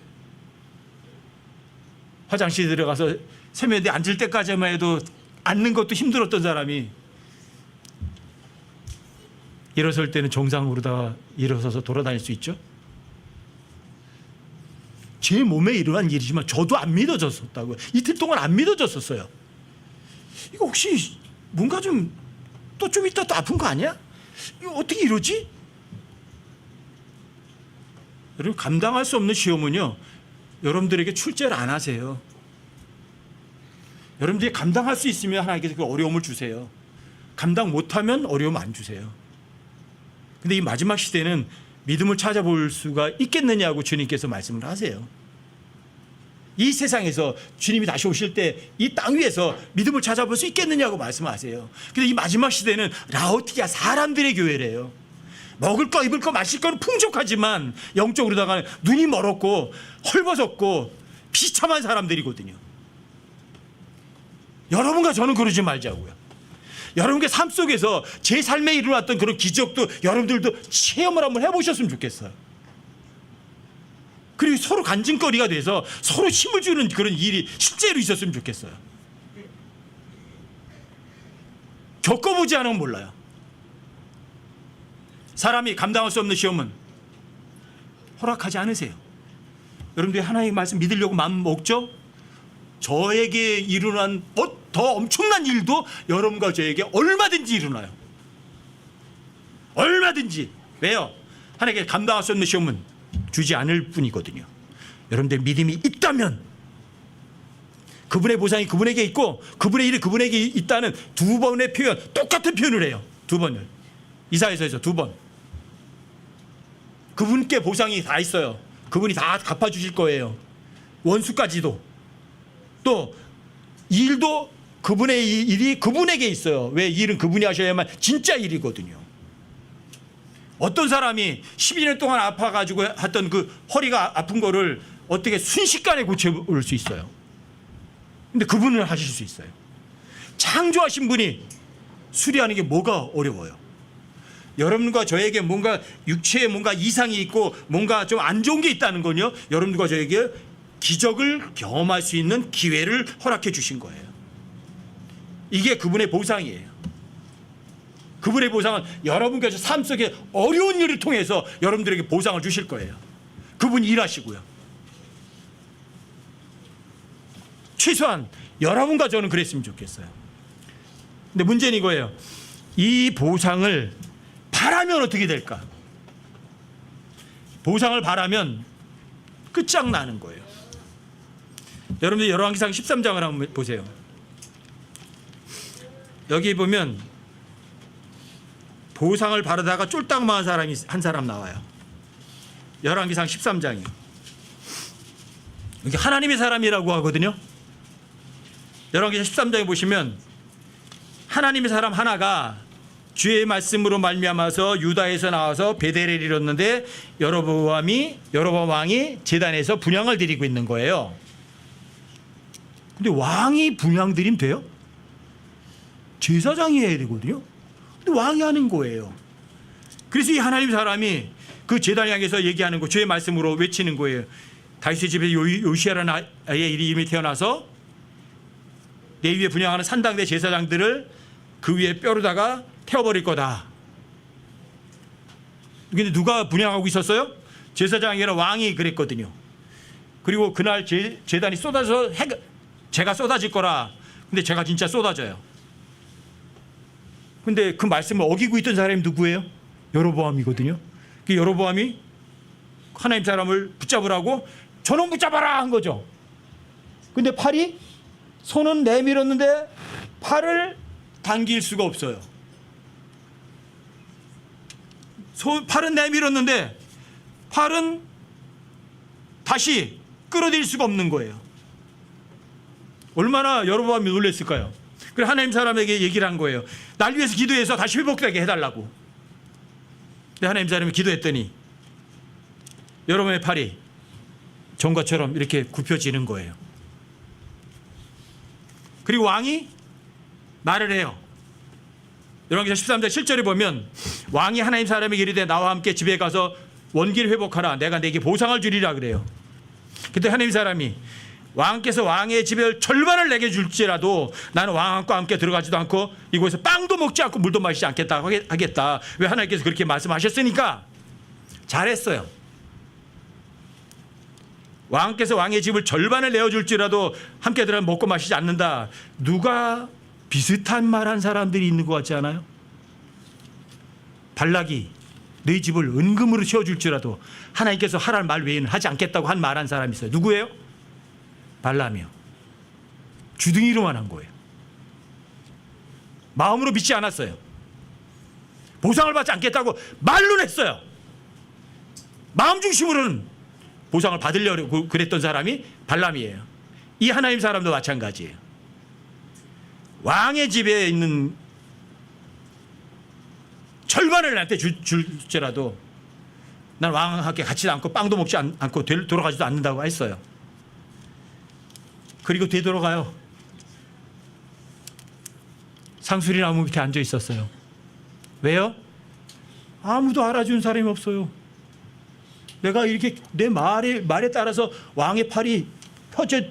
화장실 들어가서 세면대 앉을 때까지만 해도 앉는 것도 힘들었던 사람이 일어설 때는 정상으로 다 일어서서 돌아다닐 수 있죠? 제 몸에 일어난 일이지만 저도 안 믿어졌었다고요. 이틀 동안 안 믿어졌었어요. 이거 혹시 뭔가 좀 또 좀 있다 또 아픈 거 아니야? 이거 어떻게 이러지? 여러분, 감당할 수 없는 시험은요, 여러분들에게 출제를 안 하세요. 여러분들이 감당할 수 있으면 하나님께서 그 어려움을 주세요. 감당 못하면 어려움 안 주세요. 근데 이 마지막 시대는 믿음을 찾아볼 수가 있겠느냐고 주님께서 말씀을 하세요. 이 세상에서 주님이 다시 오실 때 이 땅 위에서 믿음을 찾아볼 수 있겠느냐고 말씀하세요. 근데 이 마지막 시대는 라오디게아 사람들의 교회래요. 먹을 거 입을 거 마실 거는 풍족하지만 영적으로다가 눈이 멀었고 헐벗었고 비참한 사람들이거든요. 여러분과 저는 그러지 말자고요. 여러분의 삶 속에서 제 삶에 일어났던 그런 기적도 여러분들도 체험을 한번 해보셨으면 좋겠어요. 그리고 서로 간증거리가 돼서 서로 힘을 주는 그런 일이 실제로 있었으면 좋겠어요. 겪어보지 않으면 몰라요. 사람이 감당할 수 없는 시험은 허락하지 않으세요. 여러분들이 하나님의 말씀 믿으려고 마음 먹죠? 저에게 일어난 더 엄청난 일도 여러분과 저에게 얼마든지 일어나요. 얼마든지. 왜요? 하나님께 감당할 수 없는 시험은 주지 않을 뿐이거든요. 여러분들 믿음이 있다면 그분의 보상이 그분에게 있고 그분의 일이 그분에게 있다는 2번의 표현, 똑같은 표현을 해요. 2번을. 이사야서에서 2번. 그분께 보상이 다 있어요. 그분이 다 갚아주실 거예요. 원수까지도. 또 일도 그분의 일이 그분에게 있어요. 왜? 일은 그분이 하셔야만 진짜 일이거든요. 어떤 사람이 12년 동안 아파가지고 했던 그 허리가 아픈 거를 어떻게 순식간에 고쳐올 수 있어요. 근데 그분은 하실 수 있어요. 창조하신 분이 수리하는 게 뭐가 어려워요? 여러분과 저에게 뭔가 육체에 뭔가 이상이 있고 뭔가 좀 안 좋은 게 있다는 건요, 여러분과 저에게 기적을 경험할 수 있는 기회를 허락해 주신 거예요. 이게 그분의 보상이에요. 그분의 보상은 여러분께서 삶 속에 어려운 일을 통해서 여러분들에게 보상을 주실 거예요. 그분이 일하시고요. 최소한 여러분과 저는 그랬으면 좋겠어요. 근데 문제는 이거예요. 이 보상을 바라면 어떻게 될까? 보상을 바라면 끝장나는 거예요. 여러분들 열왕기상 13장을 한번 보세요. 여기 보면 보상을 바라다가 쫄딱 망한 사람이 한 사람 나와요. 열왕기상 13장이요. 여기 하나님의 사람이라고 하거든요. 열왕기상 13장에 보시면 하나님의 사람 하나가 주의 말씀으로 말미암아서 유다에서 나와서 베델에 이르렀는데 여로보암 왕이 제단에서 분향을 드리고 있는 거예요. 근데 왕이 분향 드리면 돼요? 제사장이 해야 되거든요. 근데 왕이 하는 거예요. 그래서 이 하나님 사람이 그 제단 향해서 얘기하는 거, 주의 말씀으로 외치는 거예요. 다윗의 집에 요시야라는 아이의 이름이 태어나서 내 위에 분향하는 산당대 제사장들을 그 위에 뼈로다가 태워버릴 거다. 근데 누가 분향하고 있었어요? 제사장이 아니라 왕이 그랬거든요. 그리고 그날 제단이 쏟아져 제가 쏟아질 거라. 근데 제가 진짜 쏟아져요. 근데 그 말씀을 어기고 있던 사람이 누구예요? 여로보암이거든요. 그 여로보암이 하나님 사람을 붙잡으라고 저놈 붙잡아라 한 거죠. 근데 손은 내밀었는데 팔을 당길 수가 없어요. 팔은 내밀었는데 팔은 다시 끌어들일 수가 없는 거예요. 얼마나 여로보암이 놀랐을까요? 그래서 하나님 사람에게 얘기를 한 거예요. 날 위해서 기도해서 다시 회복되게 해달라고. 근데 하나님 사람이 기도했더니 여러분의 팔이 전과처럼 이렇게 굽혀지는 거예요. 그리고 왕이 말을 해요. 열왕기상 13장 7절에 보면 왕이 하나님 사람에게 이르되 나와 함께 집에 가서 원기를 회복하라. 내가 네게 보상을 주리라 그래요. 그때 하나님 사람이 왕께서 왕의 집의 절반을 내게 줄지라도 나는 왕과 함께 들어가지도 않고 이곳에서 빵도 먹지 않고 물도 마시지 않겠다 하겠다. 왜 하나님께서 그렇게 말씀하셨으니까 잘했어요. 왕께서 왕의 집을 절반을 내어줄지라도 함께 들어가면 먹고 마시지 않는다. 누가 비슷한 말한 사람들이 있는 것 같지 않아요? 발락이 너희 집을 은금으로 채워줄지라도 하나님께서 하라는 말 외에는 하지 않겠다고 한 말한 사람이 있어요. 누구예요? 발람이요. 주둥이로만 한 거예요. 마음으로 믿지 않았어요. 보상을 받지 않겠다고 말로 했어요. 마음 중심으로는 보상을 받으려고 그랬던 사람이 발람이에요. 이 하나님 사람도 마찬가지예요. 왕의 집에 있는 절반을 나한테 줄지라도 난 왕과 함께 같이 않고 빵도 먹지 않고 돌아가지도 않는다고 했어요. 그리고 되돌아가요. 상수리 나무 밑에 앉아 있었어요. 왜요? 아무도 알아주는 사람이 없어요. 내가 이렇게 내 말에 따라서 왕의 팔이 펴져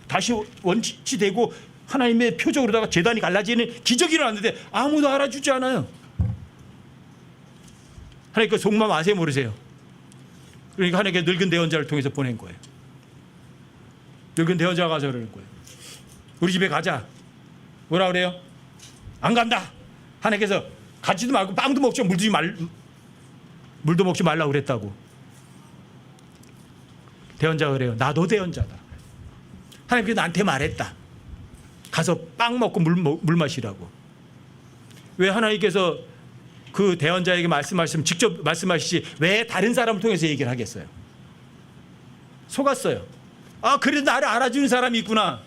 다시 원칙이 되고 하나님의 표적으로다가 제단이 갈라지는 기적이 일어났는데 아무도 알아주지 않아요. 하나님 그 속마음 아세요 모르세요? 그러니까 하나님께 늙은 대언자를 통해서 보낸 거예요. 늙은 대언자가 가서 그러는 거예요. 우리 집에 가자. 뭐라 그래요? 안 간다. 하나님께서 가지도 말고 빵도 먹지 물도 먹지 말라고 그랬다고. 대언자가 그래요. 나도 대언자다. 하나님께서 나한테 말했다. 가서 빵 먹고 물 마시라고. 왜 하나님께서 그 대언자에게 말씀하시면 직접 말씀하시지 왜 다른 사람을 통해서 얘기를 하겠어요? 속았어요. 아, 그래도 나를 알아주는 사람이 있구나.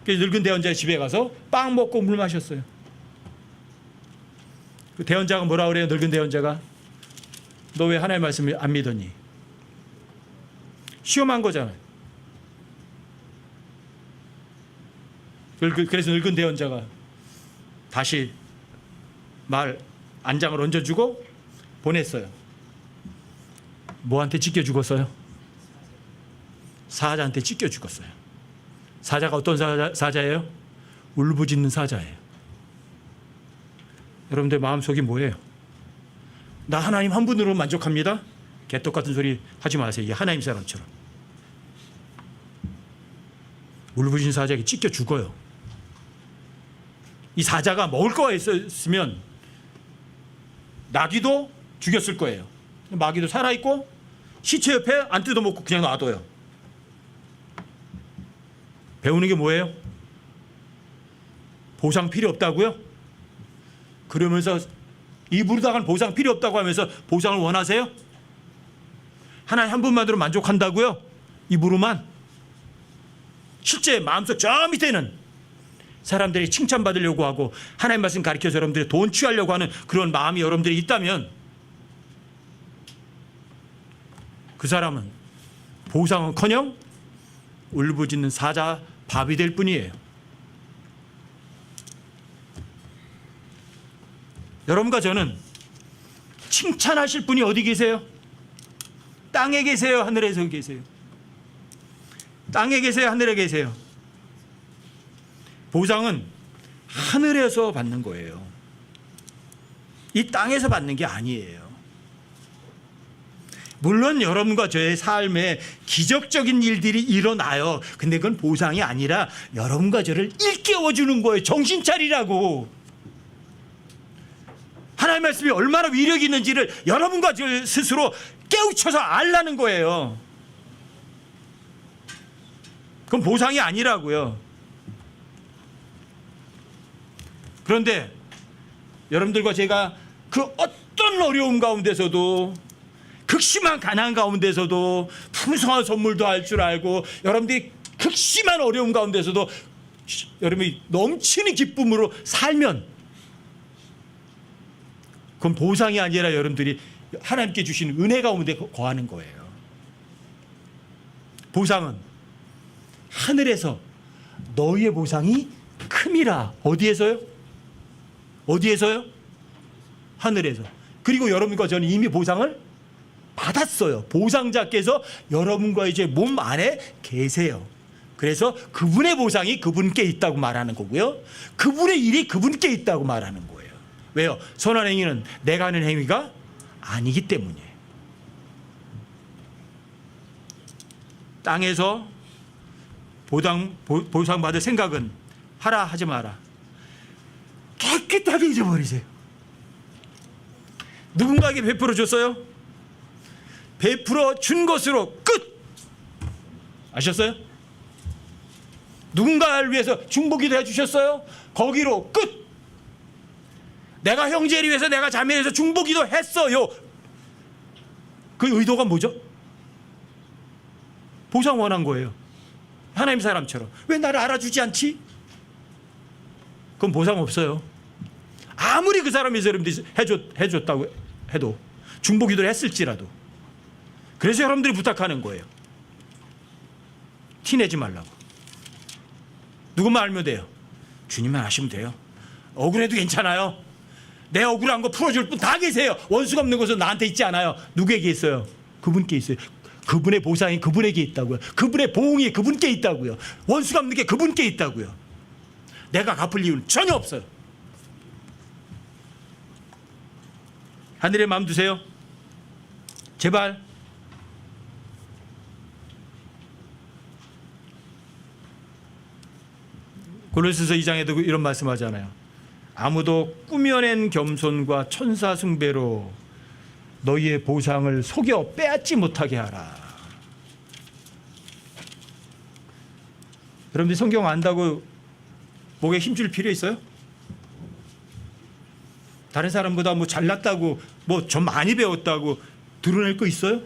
그래서 늙은 대언자의 집에 가서 빵 먹고 물 마셨어요. 그 대언자가 뭐라 그래요? 늙은 대언자가 너 왜 하나님의 말씀을 안 믿었니? 시험한 거잖아요. 그래서 늙은 대언자가 다시 안장을 얹어주고 보냈어요. 뭐한테 찢겨 죽었어요? 사자한테 찢겨 죽었어요. 사자가 어떤 사자예요? 울부짖는 사자예요. 여러분들 마음속이 뭐예요? 나 하나님 한 분으로 만족합니다. 개떡 같은 소리 하지 마세요. 이 하나님 사람처럼. 울부짖는 사자에게 찢겨 죽어요. 이 사자가 먹을 거가 있었으면 나귀도 죽였을 거예요. 마귀도 살아있고 시체 옆에 안 뜯어먹고 그냥 놔둬요. 배우는 게 뭐예요? 보상 필요 없다고요? 그러면서 입으로다가는 보상 필요 없다고 하면서 보상을 원하세요? 하나님 한 분만으로 만족한다고요? 입으로만? 실제 마음속 저 밑에는 사람들이 칭찬받으려고 하고 하나님 말씀 가르쳐서 여러분들이 돈 취하려고 하는 그런 마음이 여러분들이 있다면 그 사람은 보상은커녕 울부짖는 사자 밥이 될 뿐이에요. 여러분과 저는 칭찬하실 분이 어디 계세요? 땅에 계세요? 하늘에서 계세요? 땅에 계세요? 하늘에 계세요? 보상은 하늘에서 받는 거예요. 이 땅에서 받는 게 아니에요. 물론 여러분과 저의 삶에 기적적인 일들이 일어나요. 근데 그건 보상이 아니라 여러분과 저를 일깨워주는 거예요. 정신 차리라고. 하나님의 말씀이 얼마나 위력이 있는지를 여러분과 저 스스로 깨우쳐서 알라는 거예요. 그건 보상이 아니라고요. 그런데 여러분들과 제가 그 어떤 어려움 가운데서도 극심한 가난 가운데서도 풍성한 선물도 할 줄 알고 여러분들이 극심한 어려움 가운데서도 여러분이 넘치는 기쁨으로 살면 그건 보상이 아니라 여러분들이 하나님께 주신 은혜 가운데 거하는 거예요. 보상은 하늘에서 너희의 보상이 큼이라. 어디에서요? 어디에서요? 하늘에서. 그리고 여러분과 저는 이미 보상을 받았어요. 보상자께서 여러분과 이제 몸 안에 계세요. 그래서 그분의 보상이 그분께 있다고 말하는 거고요. 그분의 일이 그분께 있다고 말하는 거예요. 왜요? 선한 행위는 내가 하는 행위가 아니기 때문이에요. 땅에서 보상받을 생각은 하라 하지 마라. 깨끗하게 잊어버리세요. 누군가에게 베풀어 줬어요? 베풀어 준 것으로 끝! 아셨어요? 누군가를 위해서 중보기도 해주셨어요? 거기로 끝! 내가 형제를 위해서 내가 자매를 위해서 중보기도 했어요. 그 의도가 뭐죠? 보상 원한 거예요. 하나님 사람처럼. 왜 나를 알아주지 않지? 그건 보상 없어요. 아무리 그 사람이 여러분들이 해줬다고 해도 중보기도를 했을지라도. 그래서 여러분들이 부탁하는 거예요. 티내지 말라고. 누구만 알면 돼요. 주님만 아시면 돼요. 억울해도 괜찮아요. 내 억울한 거 풀어줄 분 다 계세요. 원수가 없는 것은 나한테 있지 않아요. 누구에게 있어요? 그분께 있어요. 그분의 보상이 그분에게 있다고요. 그분의 보응이 그분께 있다고요. 원수가 없는 게 그분께 있다고요. 내가 갚을 이유는 전혀 없어요. 하늘에 마음 두세요. 제발. 고린도서 2장에도 이런 말씀하잖아요. 아무도 꾸며낸 겸손과 천사 숭배로 너희의 보상을 속여 빼앗지 못하게 하라. 여러분들 성경 안다고 목에 힘줄 필요 있어요? 다른 사람보다 뭐 잘났다고 뭐 좀 많이 배웠다고 드러낼 거 있어요?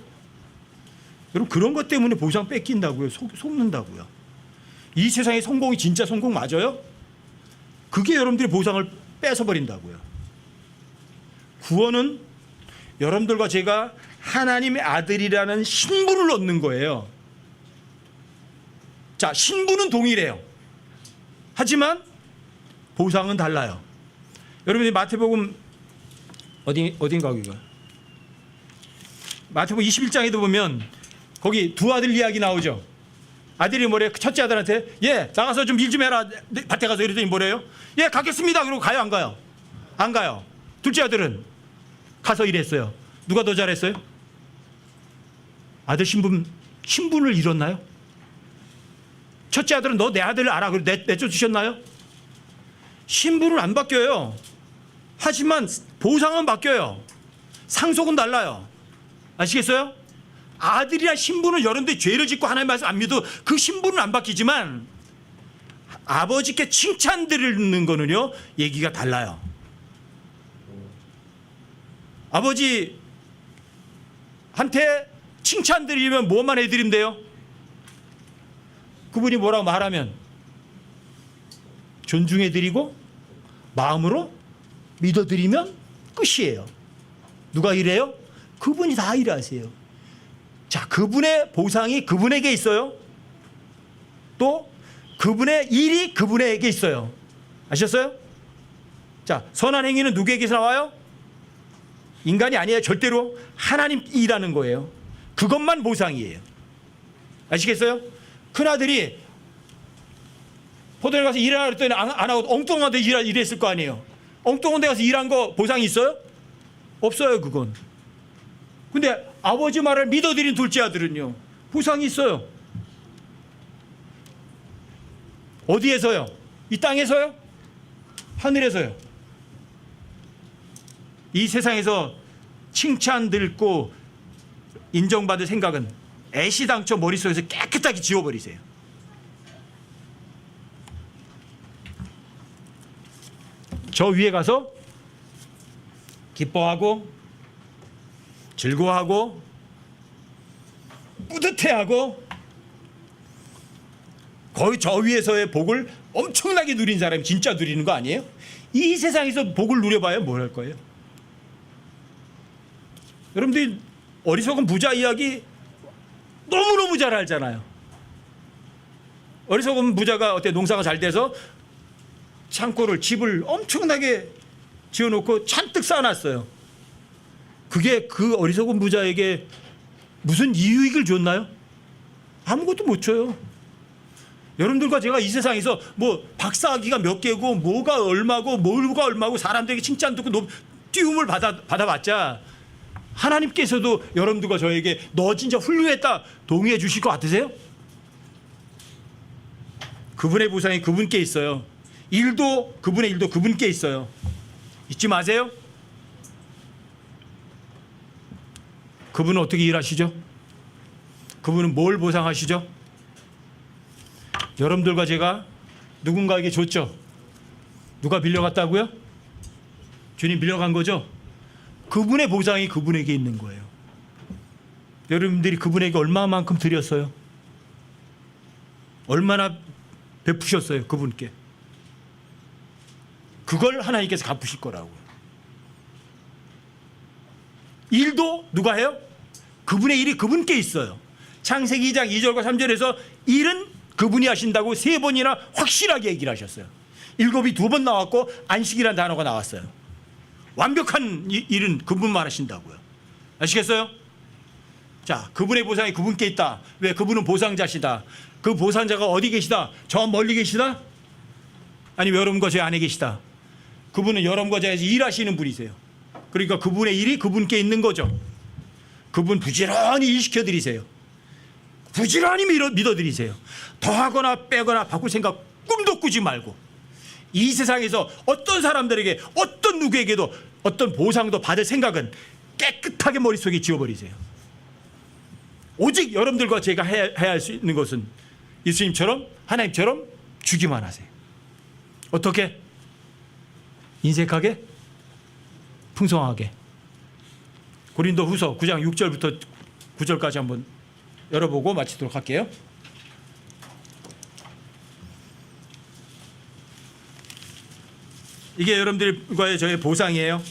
여러분 그런 것 때문에 보상 뺏긴다고요. 속는다고요. 이 세상의 성공이 진짜 성공 맞아요? 그게 여러분들의 보상을 뺏어버린다고요. 구원은 여러분들과 제가 하나님의 아들이라는 신분을 얻는 거예요. 자, 신분은 동일해요. 하지만 보상은 달라요. 여러분이 마태복음 어딘가 거기가 마태복음 21장에도 보면 거기 두 아들 이야기 나오죠. 아들이 뭐래? 첫째 아들한테 나가서 좀 일 좀 해라. 밭에 가서 이러더니 뭐래요? 가겠습니다. 그러고 가요? 안 가요? 안 가요. 둘째 아들은 가서 일했어요. 누가 더 잘했어요? 아들 신분을 잃었나요? 첫째 아들은 너 내 아들을 알아. 그리고 내쫓으셨나요? 신분은 안 바뀌어요. 하지만 보상은 바뀌어요. 상속은 달라요. 아시겠어요? 아들이란 신분은 여러분들이 죄를 짓고 하나님 말씀 안 믿어도 그 신분은 안 바뀌지만 아버지께 칭찬 드리는 거는요 얘기가 달라요. 아버지한테 칭찬 드리면 뭐만 해드린대요? 그분이 뭐라고 말하면 존중해드리고 마음으로 믿어드리면 끝이에요. 누가 이래요? 그분이 다 일하세요. 자, 그분의 보상이 그분에게 있어요. 또 그분의 일이 그분에게 있어요. 아셨어요? 자, 선한 행위는 누구에게서 나와요? 인간이 아니에요. 절대로 하나님 일하는 거예요. 그것만 보상이에요. 아시겠어요? 큰아들이 포도에 가서 일하라 그랬더니 안 하고 엉뚱한 데 일했을 거 아니에요. 엉뚱한 데 가서 일한 거 보상이 있어요? 없어요. 그건. 근데 아버지 말을 믿어드린 둘째 아들은요 보상이 있어요. 어디에서요? 이 땅에서요? 하늘에서요. 이 세상에서 칭찬 듣고 인정받을 생각은 애시당초 머릿속에서 깨끗하게 지워버리세요. 저 위에 가서 기뻐하고 즐거워하고 뿌듯해하고 거의 저 위에서의 복을 엄청나게 누린 사람이 진짜 누리는 거 아니에요? 이 세상에서 복을 누려봐야 뭘 할 거예요? 여러분들이 어리석은 부자 이야기 너무너무 잘 알잖아요. 어리석은 부자가 어때 농사가 잘 돼서 창고를 집을 엄청나게 지어놓고 잔뜩 쌓아놨어요. 그게 그 어리석은 부자에게 무슨 이익을 줬나요? 아무것도 못 줘요. 여러분들과 제가 이 세상에서 뭐 박사학위가 몇 개고 뭐가 얼마고 뭐가 얼마고 사람들에게 칭찬 듣고 띄움을 받아봤자 하나님께서도 여러분들과 저에게 너 진짜 훌륭했다 동의해 주실 것 같으세요? 그분의 보상이 그분께 있어요. 그분의 일도 그분께 있어요. 잊지 마세요. 그분은 어떻게 일하시죠? 그분은 뭘 보상하시죠? 여러분들과 제가 누군가에게 줬죠? 누가 빌려갔다고요? 주님 빌려간 거죠? 그분의 보상이 그분에게 있는 거예요. 여러분들이 그분에게 얼마만큼 드렸어요? 얼마나 베푸셨어요? 그분께. 그걸 하나님께서 갚으실 거라고요. 일도 누가 해요? 그분의 일이 그분께 있어요. 창세기 2장 2절과 3절에서 일은 그분이 하신다고 3번이나 확실하게 얘기를 하셨어요. 일곱이 2번 나왔고 안식이라는 단어가 나왔어요. 완벽한 일은 그분만 하신다고요. 아시겠어요? 자, 그분의 보상이 그분께 있다. 왜? 그분은 보상자시다. 그 보상자가 어디 계시다? 저 멀리 계시다? 아니면 여러분과 제 안에 계시다? 그분은 여러분과 저에서 일하시는 분이세요. 그러니까 그분의 일이 그분께 있는 거죠. 그분 부지런히 일시켜드리세요. 부지런히 믿어드리세요. 더하거나 빼거나 바꿀 생각 꿈도 꾸지 말고 이 세상에서 어떤 사람들에게 어떤 누구에게도 어떤 보상도 받을 생각은 깨끗하게 머릿속에 지워버리세요. 오직 여러분들과 제가 해야 할 수 있는 것은 예수님처럼 하나님처럼 주기만 하세요. 어떻게? 인색하게? 풍성하게. 고린도후서 9장 6절부터 9절까지 한번 열어보고 마치도록 할게요. 이게 여러분들과의 저의 보상이에요.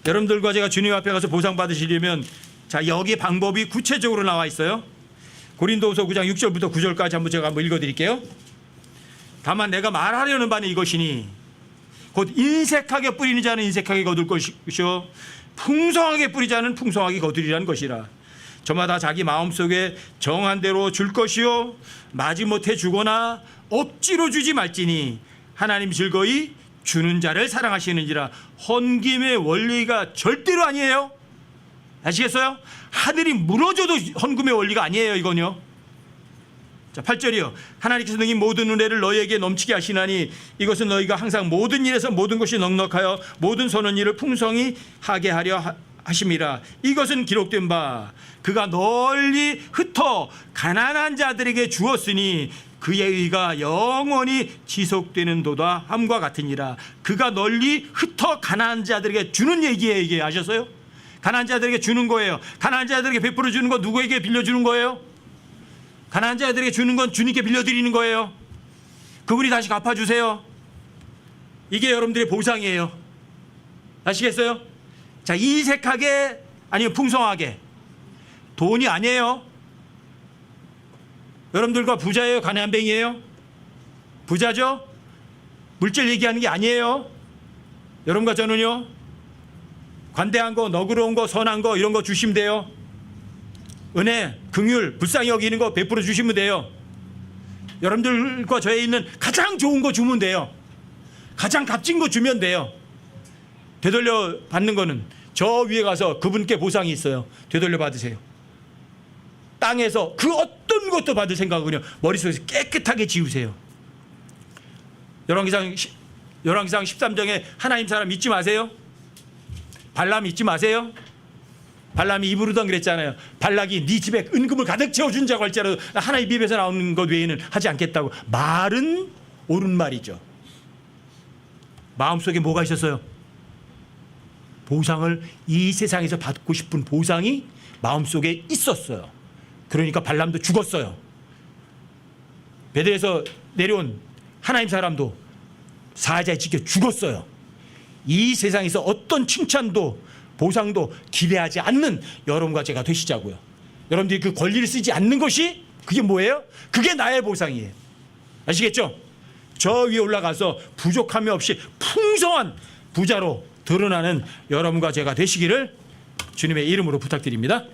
여러분들과 제가 주님 앞에 가서 보상 받으시려면 자, 여기 방법이 구체적으로 나와 있어요. 고린도후서 9장 6절부터 9절까지 한번 읽어드릴게요. 다만 내가 말하려는 바는 이것이니 곧 인색하게 뿌리는 자는 인색하게 거둘 것이요 풍성하게 뿌리지 않은 풍성하게 거두리라는 것이라. 저마다 자기 마음속에 정한 대로 줄 것이요 마지못해 주거나 억지로 주지 말지니 하나님 즐거이 주는 자를 사랑하시는지라. 헌금의 원리가 절대로 아니에요. 아시겠어요? 하늘이 무너져도 헌금의 원리가 아니에요. 이건요. 자, 8절이요. 하나님께서 능히 모든 은혜를 너희에게 넘치게 하시나니 이것은 너희가 항상 모든 일에서 모든 것이 넉넉하여 모든 선한 일을 풍성히 하게 하려 하심이라. 이것은 기록된 바 그가 널리 흩어 가난한 자들에게 주었으니 그의 의가 영원히 지속되는 도다 함과 같으니라. 그가 널리 흩어 가난한 자들에게 주는 얘기예요. 이게 아셨어요? 가난한 자들에게 주는 거예요. 가난한 자들에게 베풀어 주는 건 누구에게 빌려주는 거예요? 가난한 자들에게 주는 건 주님께 빌려드리는 거예요. 그분이 다시 갚아주세요. 이게 여러분들의 보상이에요. 아시겠어요? 자, 인색하게 아니면 풍성하게. 돈이 아니에요. 여러분들과 부자예요? 가난뱅이에요? 부자죠? 물질 얘기하는 게 아니에요. 여러분과 저는요, 관대한 거, 너그러운 거, 선한 거 이런 거 주시면 돼요. 은혜, 긍휼, 불쌍히 여기는 거 베풀어 주시면 돼요. 여러분들과 저에 있는 가장 좋은 거 주면 돼요. 가장 값진 거 주면 돼요. 되돌려 받는 거는 저 위에 가서 그분께 보상이 있어요. 되돌려 받으세요. 땅에서 그 어떤 것도 받을 생각은요 머릿속에서 깨끗하게 지우세요. 열왕기상 13장에 하나님 사람 잊지 마세요. 발람 잊지 마세요. 발람이 입으로던 그랬잖아요. 발락이 네 집에 은금을 가득 채워준 자고 할지라도 하나님 입에서 나오는 것 외에는 하지 않겠다고. 말은 옳은 말이죠. 마음속에 뭐가 있었어요? 보상을 이 세상에서 받고 싶은 보상이 마음속에 있었어요. 그러니까 발람도 죽었어요. 베델에서 내려온 하나님 사람도 사자에 찢겨 죽었어요. 이 세상에서 어떤 칭찬도 보상도 기대하지 않는 여러분과 제가 되시자고요. 여러분들이 그 권리를 쓰지 않는 것이 그게 뭐예요? 그게 나의 보상이에요. 아시겠죠? 저 위에 올라가서 부족함이 없이 풍성한 부자로 드러나는 여러분과 제가 되시기를 주님의 이름으로 부탁드립니다.